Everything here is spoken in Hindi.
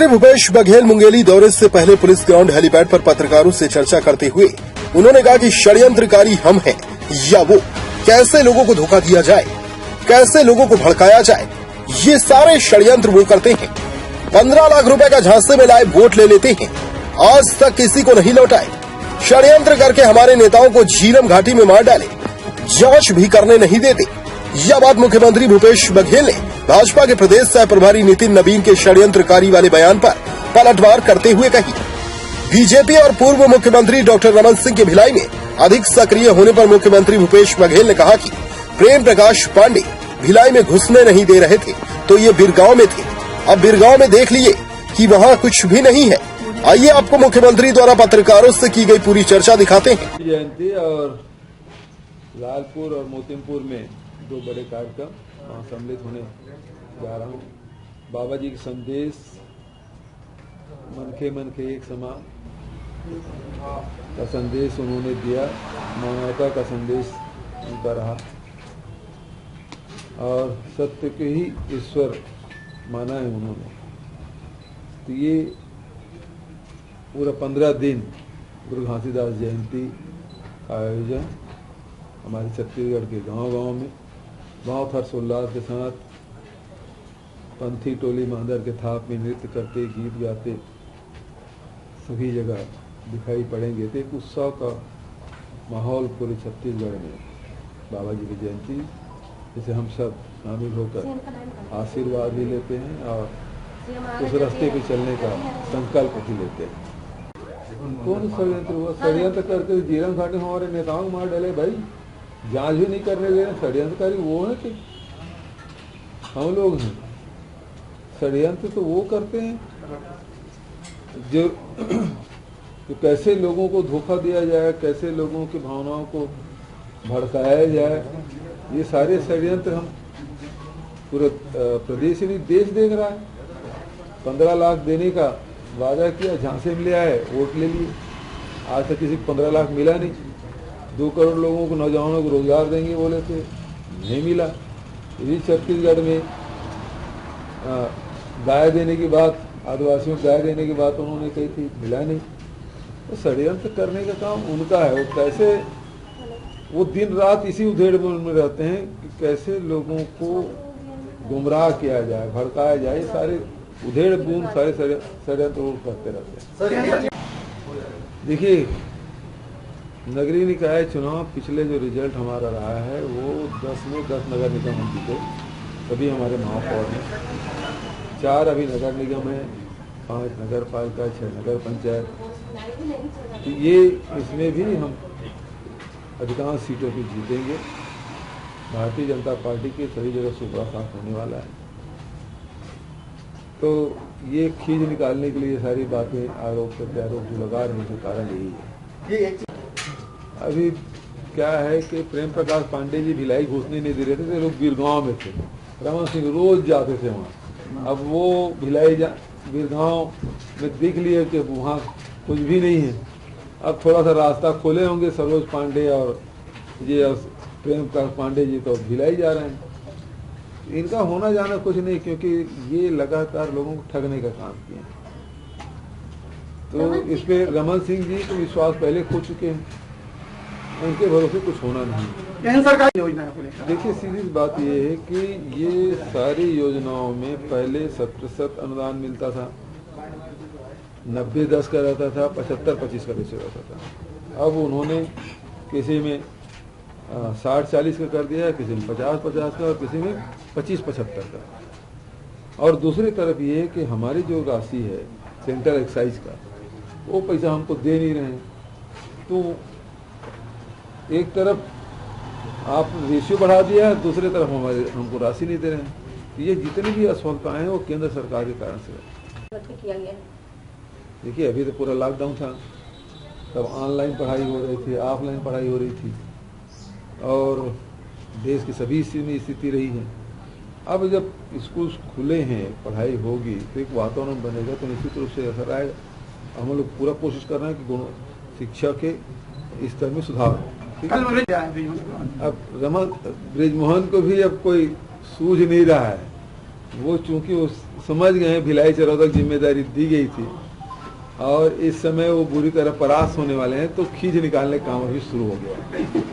मुख्यमंत्री भूपेश बघेल मुंगेली दौरे से पहले पुलिस ग्राउंड हेलीपैड पर पत्रकारों से चर्चा करते हुए उन्होंने कहा कि षड्यंत्रकारी हम हैं या वो, कैसे लोगों को धोखा दिया जाए, कैसे लोगों को भड़काया जाए, ये सारे षड्यंत्र वो करते हैं। 15 लाख रुपए का झांसे में लाए वोट ले लेते हैं, आज तक किसी को नहीं लौटाए। षड्यंत्र करके हमारे नेताओं को झीलम घाटी में मार डाले, जांच भी करने नहीं देते। यह बात मुख्यमंत्री भूपेश बघेल ने भाजपा के प्रदेश सह प्रभारी नितिन नवीन के षड्यंत्रकारी वाले बयान पर पलटवार करते हुए कही। बीजेपी और पूर्व मुख्यमंत्री डॉक्टर रमन सिंह के भिलाई में अधिक सक्रिय होने पर मुख्यमंत्री भूपेश बघेल ने कहा कि प्रेम प्रकाश पांडे भिलाई में घुसने नहीं दे रहे थे तो ये बिरगांव में थे। अब बिरगांव में देख लिए कि वहाँ कुछ भी नहीं है। आइए आपको मुख्यमंत्री द्वारा पत्रकारों से की गई पूरी चर्चा दिखाते हैं। जयंती और लालपुर और मोतिमपुर में दो बड़े कार्यक्रम वहाँ सम्मिलित होने जा रहा हूँ। बाबा जी के संदेश मन के एक समान का संदेश उन्होंने दिया, मानवता का संदेश उनका रहा और सत्य के ही ईश्वर माना है उन्होंने। तो ये पूरा 15 दिन गुरु घासीदास जयंती का आयोजन हमारे छत्तीसगढ़ के गांव-गांव में बहुत हर्षोल्लास के साथ पंथी टोली मांदर के थाप में नृत्य करते, गीत गाते सभी जगह दिखाई पड़ेंगे। तो एक उत्सव का माहौल पूरे छत्तीसगढ़ में बाबा जी की जयंती, जिसे हम सब शामिल होकर आशीर्वाद भी लेते हैं और उस रास्ते पे चलने का संकल्प भी लेते हैं। कौन षड्यंत्र हुआ? षड्यंत्र करके झीलम घाटी हमारे नेताओं को मार डाले भाई, जांच भी नहीं करने दे रहे। षड्यंत्रकारी वो है कि हम लोग हैं? षड्यंत्र तो वो करते हैं जो कैसे लोगों को धोखा दिया जाए, कैसे लोगों की भावनाओं को भड़काया जाए। ये सारे षड्यंत्र हम पूरे प्रदेश ही नहीं देश देख रहा है। 15 लाख देने का वादा किया, झांसे में ले आए, वोट ले लिए, आज तक किसी को 15 लाख मिला नहीं। 2 करोड़ लोगों को, नौजवानों को रोजगार देंगे बोले थे, नहीं मिला। यही छत्तीसगढ़ में गाय देने की बात, आदिवासियों को गाय देने की बात उन्होंने कही थी, मिला नहीं। तो षड्यंत्र करने का काम उनका है। वो कैसे, वो दिन रात इसी उधेड़-बुन में रहते हैं कि कैसे लोगों को गुमराह किया जाए, भड़काया जाए। सारे उधेड़-बुन, सारे षड्यंत्र वो करते रहते हैं। देखिए, नगरीय निकाय चुनाव पिछले जो रिजल्ट हमारा रहा है वो 10 में 10 नगर निगम हम जीते, सभी हमारे महापौर हैं। 4 अभी नगर निगम है, 5 नगर पालिका, 6 नगर पंचायत। तो ये इसमें भी हम अधिकांश सीटों पर जीतेंगे। भारतीय जनता पार्टी के सभी जगह सुपड़ा साफ होने वाला है। तो ये खींच निकालने के लिए सारी बातें, आरोप प्रत्यारोप जो लगा रहे हैं, उसका कारण यही है। अभी क्या है कि प्रेम प्रकाश पांडे जी भिलाई घुसने नहीं दे रहे थे, लोग बिरगांव में थे। रमन सिंह रोज जाते थे वहाँ। अब वो भिलाई बिरगांव में देख लिए कि वहाँ कुछ भी नहीं है। अब थोड़ा सा रास्ता खोले होंगे सरोज पांडे और ये प्रेम प्रकाश पांडे जी, तो भिलाई जा रहे हैं। इनका होना जाना कुछ नहीं, क्योंकि ये लगातार लोगों को ठगने का काम किए। तो इस पे रमन सिंह जी को विश्वास पहले खो चुके हैं, उनके भरोसे कुछ होना नहीं। सरकारी योजना है। देखिए, सीधी बात ये है कि ये सारी योजनाओं में पहले 70% अनुदान मिलता था, 90-10 का रहता था, 75-25 का रेशो रहता था। अब उन्होंने किसी में 60-40 का कर दिया, किसी में 50-50 का और किसी में 25-75 का। और दूसरी तरफ ये है कि हमारी जो राशि है सेंट्रल एक्साइज का, वो पैसा हमको दे नहीं रहे हैं। तो एक तरफ आप रेशियो बढ़ा दिया, दूसरी तरफ हमको राशि नहीं दे रहे हैं। ये जितनी भी असफलताएं हैं वो केंद्र सरकार के कारण से किया गया। देखिए, अभी तो पूरा लॉकडाउन था, तब ऑनलाइन पढ़ाई हो रही थी, ऑफलाइन पढ़ाई हो रही थी और देश की सभी स्थिति रही है। अब जब स्कूल खुले हैं, पढ़ाई होगी, तो एक वातावरण बनेगा, तो निश्चित रूप से असर आएगा। हम लोग पूरा कोशिश कर रहे हैं कि शिक्षा के स्तर में सुधार हो। अब रमन बृजमोहन को भी अब कोई सूझ नहीं रहा है। वो चूंकि उस समझ गए हैं भिलाई चरौदा की जिम्मेदारी दी गई थी और इस समय वो बुरी तरह परास्त होने वाले हैं, तो खींच निकालने का काम अभी शुरू हो गया।